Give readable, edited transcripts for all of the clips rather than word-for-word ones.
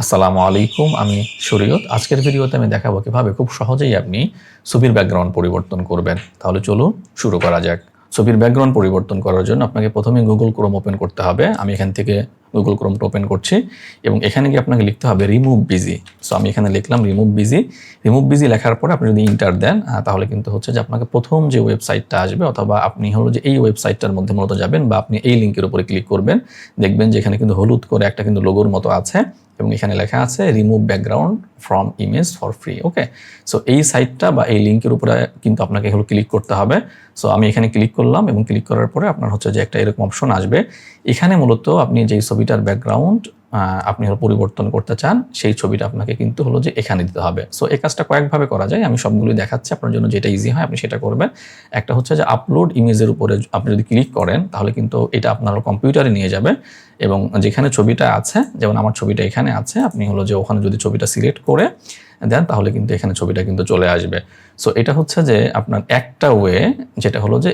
আসসালামু আলাইকুম, আমি শরীয়ত। আজকের ভিডিওতে আমি দেখাবো কিভাবে খুব সহজেই আপনি ছবির ব্যাকগ্রাউন্ড পরিবর্তন করবেন। তাহলে চলুন শুরু করা যাক। ছবির ব্যাকগ্রাউন্ড পরিবর্তন করার জন্য আপনাকে প্রথমে গুগল ক্রোম ওপেন করতে হবে। আমি এখান থেকে গুগল ক্রোমটা ওপেন করছি এবং এখানে গিয়ে আপনাকে লিখতে হবে রিমুভ বিজি। সো আমি এখানে লিখলাম রিমুভ বিজি। রিমুভ বিজি লেখার পরে আপনি যদি ইন্টার দেন তাহলে কিন্তু হচ্ছে যে আপনাকে প্রথম যে ওয়েবসাইটটা আসবে, অথবা আপনি হলো যে এই ওয়েবসাইটটার মধ্যে মূলত যাবেন, বা আপনি এই লিঙ্কের উপরে ক্লিক করবেন। দেখবেন যে এখানে কিন্তু হলুদ করে একটা কিন্তু লোগোর মতো আছে এবং এখানে লেখা আছে remove background from image for free. Okay, so এই সাইটটা বা এই লিঙ্কের উপরে কিন্তু আপনাকে হলো ক্লিক করতে হবে। সো আমি এখানে ক্লিক করলাম এবং ক্লিক করার পরে আপনার হচ্ছে যে একটা এরকম অপশন আসবে। এখানে মূলত আপনি যেই ছবিটার ব্যাকগ্রাউন্ড আপনি হলো পরিবর্তন করতে চান, সেই ছবিটা আপনাকে কিন্তু হলো যে এখানে দিতে হবে। সো এই কাজটা কয়েকভাবে করা যায়, আমি সবগুলোই দেখাচ্ছি আপনার জন্য, যেটা ইজি হয় আপনি সেটা করবেন। একটা হচ্ছে যে আপলোড ইমেজের উপরে আপনি যদি ক্লিক করেন তাহলে কিন্তু এটা আপনার কম্পিউটারে নিয়ে যাবে এবং যেখানে ছবিটা আছে, যেমন আমার ছবিটা এখানে আছে, আপনি হলো যে ওখানে যদি ছবিটা সিলেক্ট করে দেন তাহলে কিন্তু এখানে ছবিটা কিন্তু চলে আসবে। সো এটা হচ্ছে যে আপনার একটা ওয়ে, যেটা হলো যে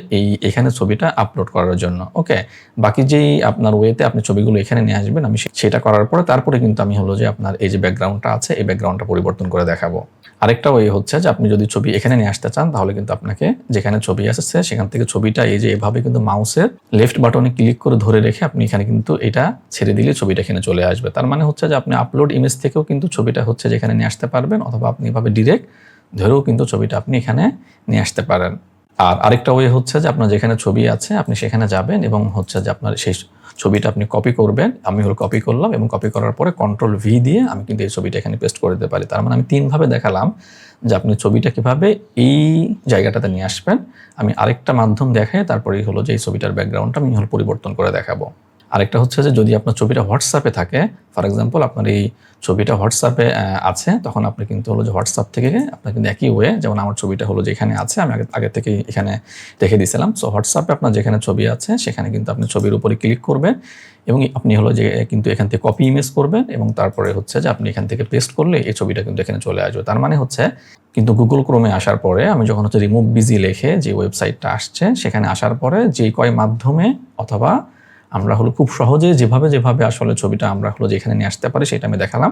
এখানে ছবিটা আপলোড করার জন্য। ওকে, বাকি যেই আপনার ওয়েতে আপনি ছবিগুলো এখানে নিয়ে আসবেন, আমি সেটা করার পরে তারপরে কিন্তু আমি হলো যে আপনার এই যে ব্যাকগ্রাউন্ডটা আছে এই ব্যাকগ্রাউন্ডটা পরিবর্তন করে দেখাবো। আরেকটা ওয়ে হচ্ছে যে আপনি যদি ছবি এখানে নিয়ে আসতে চান তাহলে কিন্তু আপনাকে যেখানে ছবি আসছে সেখান থেকে ছবিটা এই যে এভাবে কিন্তু মাউসের লেফট বাটনে ক্লিক করে ধরে রেখে আপনি এখানে কিন্তু এটা ছেড়ে দিলে ছবিটা এখানে চলে আসবে। তার মানে হচ্ছে যে আপনি আপলোড ইমেজ থেকেও কিন্তু ছবিটা হচ্ছে যেখানে নিয়ে আসতে পারবেন, অথবা আপনি এভাবে ডিরেক্ট ধরেও কিন্তু ছবিটা আপনি এখানে নিয়ে আসতে পারেন। আর আরেকটা ওয়ে হচ্ছে যে আপনার যেখানে ছবি আছে আপনি সেখানে যাবেন এবং হচ্ছে যে আপনার সেই ছবিটা আপনি কপি করবেন। আমি হলো কপি করলাম এবং কপি করার পরে কন্ট্রোল ভি দিয়ে আমি কিন্তু এই ছবিটা এখানে পেস্ট করে দিতে পারি। তার মানে আমি তিনভাবে দেখালাম যে আপনি ছবিটা কিভাবে এই জায়গাটাতে নিয়ে আসবেন। আমি আরেকটা মাধ্যম দেখাই তারপরেই হলো যে এই ছবিটার ব্যাকগ্রাউন্ডটা আমি হলো পরিবর্তন করে দেখাবো। আরেকটা হচ্ছে যে যদি আপনার ছবিটা হোয়াটসঅ্যাপে থাকে, ফর এক্সাম্পল আপনার এই ছবিটা হোয়াটসঅ্যাপে আছে, তখন আপনি কিন্তু হলো যে হোয়াটসঅ্যাপ থেকে আপনার কিন্তু একই ওয়ে, যেমন আমার ছবিটা হলো যে এখানে আছে, আমি আগে থেকে এখানে রেখে দিয়েছিলাম। সো হোয়াটসঅ্যাপে আপনার যেখানে ছবি আছে সেখানে কিন্তু আপনি ছবির উপরে ক্লিক করবেন এবং আপনি হলো যে কিন্তু এখান থেকে কপি ইমেজ করবেন এবং তারপরে হচ্ছে যে আপনি এখান থেকে পেস্ট করলে এই ছবিটা কিন্তু এখানে চলে আসবে। তার মানে হচ্ছে কিন্তু গুগল ক্রোমে আসার পরে আমি যখন হচ্ছে রিমুভ বিজি লিখে যে ওয়েবসাইটটা আসছে সেখানে আসার পরে যে কয় মাধ্যমে অথবা আমরা হলো খুব সহজে যেভাবে আসলে ছবিটা আমরা হলো যে এখানে নিয়ে আসতে পারি সেটা আমি দেখালাম।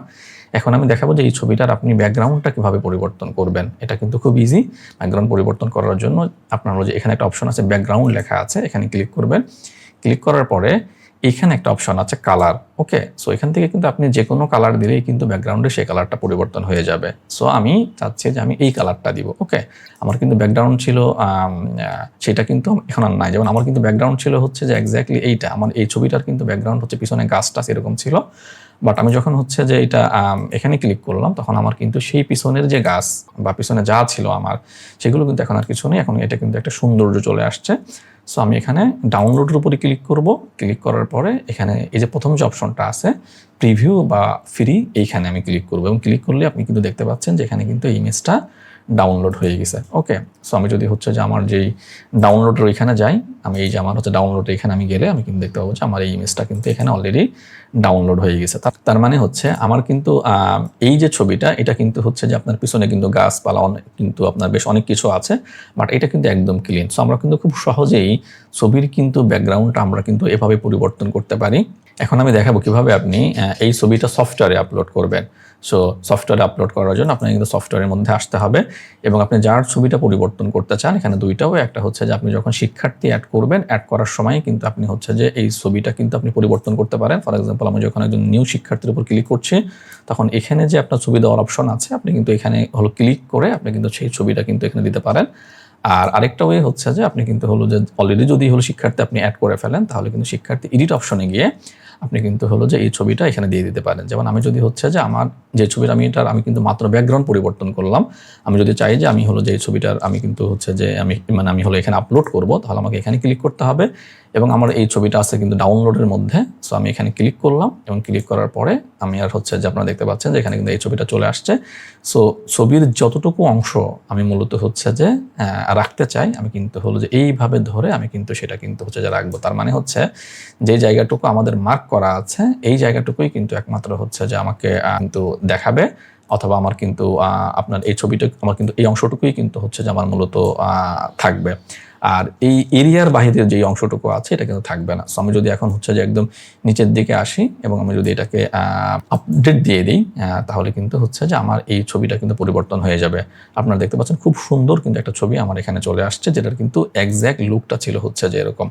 এখন আমি দেখাবো যে এই ছবিটার আপনি ব্যাকগ্রাউন্ডটা কিভাবে পরিবর্তন করবেন। এটা কিন্তু খুব ইজি। ব্যাকগ্রাউন্ড পরিবর্তন করার জন্য আপনার হলো যে এখানে একটা অপশন আছে ব্যাকগ্রাউন্ড লেখা আছে, এখানে ক্লিক করবেন। ক্লিক করার পরে এখানে একটা অপশন আছে কালার। ওকে, সো এখান থেকে কিন্তু আপনি যে কোনো কালার দিলেই কিন্তু ব্যাকগ্রাউন্ডে সেই কালারটা পরিবর্তন হয়ে যাবে। সো আমি চাচ্ছি যে আমি এই কালারটা দিব। ওকে, আমার কিন্তু ব্যাকগ্রাউন্ড ছিল সেটা কিন্তু এখন আর নাই। যেমন আমার কিন্তু ব্যাকগ্রাউন্ড ছিল হচ্ছে যে এক্স্যাক্টলি এইটা, আমার এই ছবিটার কিন্তু ব্যাকগ্রাউন্ড হচ্ছে পিছনে গাছটা এরকম ছিল। বাট আমি যখন হচ্ছে যে এটা এখানে ক্লিক করলাম তখন আমার কিন্তু সেই পিছনের যে গাছ বা পিছনে যা ছিল আমার সেগুলো কিন্তু এখন আর কিছু নেই। এখন এটা কিন্তু একটা সৌন্দর্য চলে আসছে। সো আমি এখানে ডাউনলোডের উপরে ক্লিক করব। ক্লিক করার পরে এখানে এই যে প্রথম যে অপশনটা আছে প্রিভিউ বা ফ্রি, এইখানে আমি ক্লিক করব এবং ক্লিক করলে আপনি কিন্তু দেখতে পাচ্ছেন যে এখানে কিন্তু ইমেজটা ডাউনলোড হয়ে গেছে। ওকে, সো আমি যদি হচ্ছে যে আমার যেই ডাউনলোডের ওইখানে যাই, আমি এই যে আমার হচ্ছে ডাউনলোড এখানে আমি গেলে আমি কিন্তু দেখতে পাবো যে আমার এই ইমেজটা কিন্তু এখানে অলরেডি ডাউনলোড হয়ে গেছে। তার মানে হচ্ছে আমার কিন্তু এই যে ছবিটা এটা কিন্তু হচ্ছে যে আপনার পিছনে কিন্তু গাছপালা কিন্তু আপনার বেশ অনেক কিছু আছে, বাট এটা কিন্তু একদম ক্লিন। সো আমরা কিন্তু খুব সহজেই ছবির কিন্তু ব্যাকগ্রাউন্ডটা আমরা কিন্তু এভাবে পরিবর্তন করতে পারি। এখন আমি দেখাবো কিভাবে আপনি এই ছবিটা সফটওয়্যারে আপলোড করবেন। সো সফটওয়্যারে আপলোড করার জন্য আপনাকে কিন্তু সফটওয়্যারের মধ্যে আসতে হবে এবং আপনি যার ছবিটা পরিবর্তন করতে চান, এখানে দুইটাও, একটা হচ্ছে যে আপনি যখন শিক্ষার্থী অ্যাড করবেন, অ্যাড করার সময় কিন্তু আপনি হচ্ছে যে এই ছবিটা কিন্তু আপনি পরিবর্তন করতে পারেন। ফর এক্সাম্পল আমি যখন একজন নিউ শিক্ষার্থীর উপর ক্লিক করছি তখন এখানে যে আপনার ছবি দেওয়ার অপশন আছে আপনি কিন্তু এখানে হলো ক্লিক করে আপনি কিন্তু সেই ছবিটা কিন্তু এখানে দিতে পারেন। আর আরেকটা ওয়ে হচ্ছে যে আপনি কিন্তু হলো যে অলরেডি যদি হলো শিক্ষার্থী আপনি অ্যাড করে ফেলেন তাহলে কিন্তু শিক্ষার্থী এডিট অপশনে গিয়ে আপনি কিন্তু হলো যে এই ছবিটা এখানে দিয়ে দিতে পারেন। যেমন আমি যদি হচ্ছে যে আমার যে ছবিটা আমি কিন্তু মাত্র ব্যাকগ্রাউন্ড পরিবর্তন করলাম, আমি যদি চাই যে আমি হলো যে এই ছবিটার আমি কিন্তু হচ্ছে যে আমি হলো এখানে আপলোড করব, তাহলে আমাকে এখানে ক্লিক করতে হবে এবং আমার এই ছবিটা আছে কিন্তু ডাউনলোডের মধ্যে। সো আমি এখানে ক্লিক করলাম এবং ক্লিক করার পরে আমি আর হচ্ছে যে আপনারা দেখতে পাচ্ছেন যে এখানে কিন্তু এই ছবিটা চলে আসছে। সো ছবির যতটুকু অংশ আমি মূলত হচ্ছে যে রাখতে চাই আমি কিন্তু হলো যে এইভাবে ধরে আমি কিন্তু সেটা কিন্তু হচ্ছে যে রাখবো। তার মানে হচ্ছে যে জায়গাটুকু আমাদের মার্ক করা আছে এই জায়গাটুকুই কিন্তু একমাত্র হচ্ছে যে আমাকে কিন্তু দেখাবে, অথবা আমার কিন্তু আপনার এই ছবিটা আমার কিন্তু এই অংশটুকুই কিন্তু হচ্ছে যে আমার মূলত থাকবে। আর এই এরিয়ার বাহিরের যে অংশটুকু আছে এটা কিন্তু থাকবে না। সো আমি যদি এখন হচ্ছে যে একদম নিচের দিকে আসি এবং আমি যদি এটাকে আপডেট দিয়ে দিই, তাহলে কিন্তু হচ্ছে যে আমার এই ছবিটা কিন্তু পরিবর্তন হয়ে যাবে। আপনারা দেখতে পাচ্ছেন খুব সুন্দর কিন্তু একটা ছবি আমার এখানে চলে আসছে, যেটার কিন্তু এক্স্যাক্ট লুকটা ছিল হচ্ছে যে এরকম।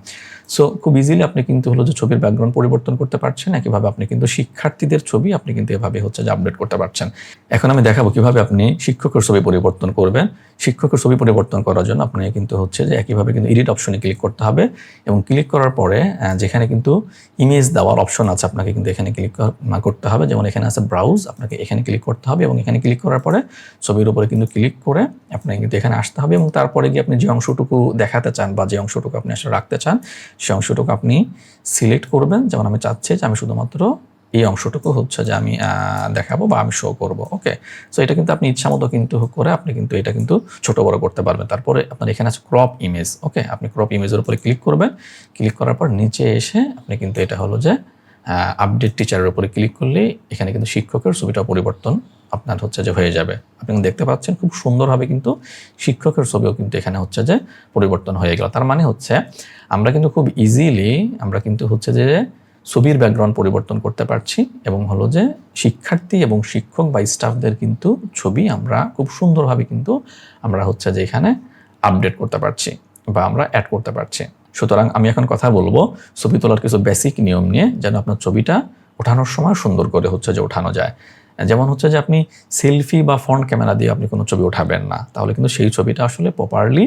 সো খুব ইজিলি আপনি কিন্তু হলো যে ছবির ব্যাকগ্রাউন্ড পরিবর্তন করতে পারছেন। একইভাবে আপনি কিন্তু শিক্ষার্থীদের ছবি আপনি কিন্তু এভাবে হচ্ছে যে আপডেট করতে পারছেন। এখন আমি দেখাবো কিভাবে আপনি শিক্ষকের ছবি পরিবর্তন করবেন। শিক্ষকের ছবি পরিবর্তন করার জন্য আপনাকে কিন্তু হচ্ছে যে একইভাবে কিন্তু এডিট অপশনে ক্লিক করতে হবে এবং ক্লিক করার পরে যেখানে কিন্তু ইমেজ দেওয়ার অপশন আছে আপনাকে কিন্তু এখানে ক্লিক করতে হবে। যেমন এখানে আছে ব্রাউজ, আপনাকে এখানে ক্লিক করতে হবে এবং এখানে ক্লিক করার পরে ছবির উপরে কিন্তু ক্লিক করে আপনাকে কিন্তু এখানে আসতে হবে এবং তারপরে গিয়ে আপনি যে অংশটুকু দেখাতে চান বা যে অংশটুকু আপনি আসলে রাখতে চান সেই অংশটুকু আপনি সিলেক্ট করবেন। যেমন আমি চাচ্ছি যে আমি শুধুমাত্র এই অংশটুকু হচ্ছে যে আমি দেখাবো বা আমি শো করব। ওকে, সো এটা কিন্তু আপনি ইচ্ছা মতো কিন্তু করে আপনি কিন্তু এটা কিন্তু ছোট বড় করতে পারবেন। তারপরে আপনার এখানে আছে ক্রপ ইমেজ। ওকে, আপনি ক্রপ ইমেজের উপরে ক্লিক করবেন। ক্লিক করার পর নিচে এসে আপনি কিন্তু এটা হলো যে আপডেট টিচারের উপরে ক্লিক করলে এখানে কিন্তু শিক্ষকের ছবিটা পরিবর্তন আপনার হচ্ছে যে হয়ে যাবে। আপনি দেখতে পাচ্ছেন খুব সুন্দরভাবে কিন্তু শিক্ষকের ছবিও কিন্তু এখানে হচ্ছে যে পরিবর্তন হয়ে গেল। তার মানে হচ্ছে আমরা কিন্তু খুব ইজিলি আমরা কিন্তু হচ্ছে যে ছবির ব্যাকগ্রাউন্ড পরিবর্তন করতে পারছি এবং হলো যে শিক্ষার্থী এবং শিক্ষক বা স্টাফদের কিন্তু ছবি আমরা খুব সুন্দরভাবে কিন্তু আমরা হচ্ছে যে এখানে আপডেট করতে পারছি বা আমরা অ্যাড করতে পারছি। সুতরাং আমি এখন কথা বলবো ছবি তোলার কিছু বেসিক নিয়ম নিয়ে, যেন আপনার ছবিটা ওঠানোর সময় সুন্দর করে হচ্ছে যে ওঠানো যায়। যেমন হচ্ছে যে আপনি সেলফি বা ফ্রন্ট ক্যামেরা দিয়ে আপনি কোনো ছবি উঠাবেন না, তাহলে কিন্তু সেই ছবিটা আসলে প্রপারলি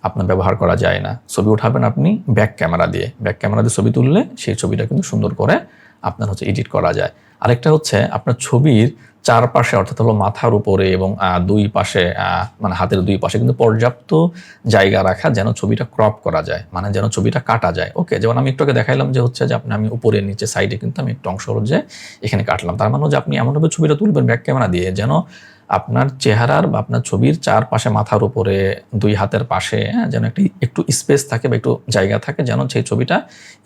আপনার ব্যবহার করা যায় না। ছবি উঠাবেন আপনি ব্যাক ক্যামেরা দিয়ে। ব্যাক ক্যামেরা দিয়ে ছবি তুললে সেই ছবিটা কিন্তু সুন্দর করে আপনার হচ্ছে এডিট করা যায়। আরেকটা হচ্ছে আপনার ছবির চারপাশে অর্থাৎ হলো মাথার উপরে এবং দুই পাশে মানে হাতের দুই পাশে কিন্তু পর্যাপ্ত জায়গা রাখা, যেন ছবিটা ক্রপ করা যায়, মানে যেন ছবিটা কাটা যায়। ওকে, যেমন আমি একটু আগে দেখাইলাম যে হচ্ছে যে আমি উপরে নিচে সাইডে কিন্তু আমি একটু অংশ হলো যে এখানে কাটলাম। তার মানে যে আপনি এমনভাবে ছবিটা তুলবেন ব্যাক ক্যামেরা দিয়ে যেন আপনার চেহারার বা আপনার ছবির চারপাশে মাথার উপরে দুই হাতের পাশে যেন একটু স্পেস থাকে বা একটু জায়গা থাকে, যেন সেই ছবিটা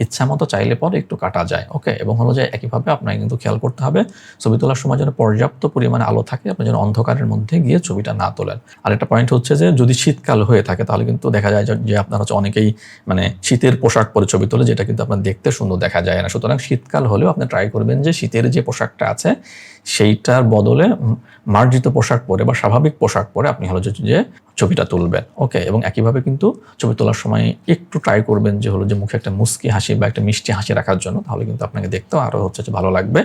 ইচ্ছা মতো চাইলে পরে একটু কাটা যায়। ওকে, এবং হলো যে একইভাবে আপনাকে কিন্তু খেয়াল করতে হবে ছবি তোলার সময় যেন পর্যাপ্ত পরিমাণে আলো থাকে, আপনি যেন অন্ধকারের মধ্যে গিয়ে ছবিটা না তোলেন। আর একটা পয়েন্ট হচ্ছে যে যদি শীতকাল হয়ে থাকে তাহলে কিন্তু দেখা যায় যে আপনার হচ্ছে অনেকেই মানে শীতের পোশাক পরে ছবি তোলে, যেটা কিন্তু আপনার দেখতে সুন্দর দেখা যায় না। সুতরাং শীতকাল হলেও আপনি ট্রাই করবেন যে শীতের যে পোশাকটা আছে সেইটার বদলে মার্জিত পোশাক পরে বা স্বাভাবিক পোশাক পরে আপনি হলো যে ছবিটা তুলবেন। ওকে, এবং একইভাবে কিন্তু ছবি তোলার সময় একটু ট্রাই করবেন যে হলো যে মুখে একটা মুস্কি হাসি বা একটা মিষ্টি হাসি রাখার জন্য, তাহলে কিন্তু আপনাকে দেখতেও আরও হচ্ছে যে ভালো লাগবে,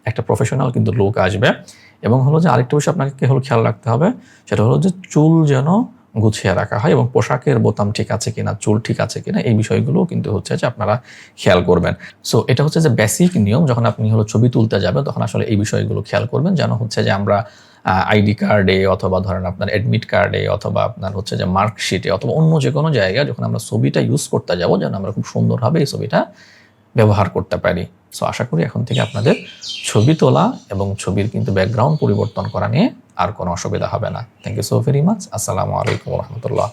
একটা প্রফেশনাল কিন্তু লুক আসবে। এবং হলো যে আরেকটা বিষয় আপনাকে হলো খেয়াল রাখতে হবে, সেটা হলো যে চুল যেন গুছিয়ে রাখা হয় এবং পোশাকের বোতাম ঠিক আছে কিনা, চুল ঠিক আছে কিনা, এই বিষয়গুলো কিন্তু হচ্ছে যে আপনারা খেয়াল করবেন। সো এটা হচ্ছে যে বেসিক নিয়ম, যখন আপনি হলো ছবি তুলতে যাবেন তখন আসলে এই বিষয়গুলো খেয়াল করবেন, যেন হচ্ছে যে আমরা আইডি কার্ডে অথবা ধরেন আপনার অ্যাডমিট কার্ডে অথবা আপনার হচ্ছে যে মার্কশিটে অথবা অন্য যে কোনো জায়গায় যখন আমরা ছবিটা ইউজ করতে যাব যেন আমরা খুব সুন্দরভাবে এই ছবিটা ব্যবহার করতে পারি। সো আশা করি এখন থেকে আপনাদের ছবি তোলা এবং ছবির কিন্তু ব্যাকগ্রাউন্ড পরিবর্তন করা নিয়ে আর কোনো অসুবিধা হবে না। Thank you so very much. আসসালামু আলাইকুম রহমতুল্লাহ।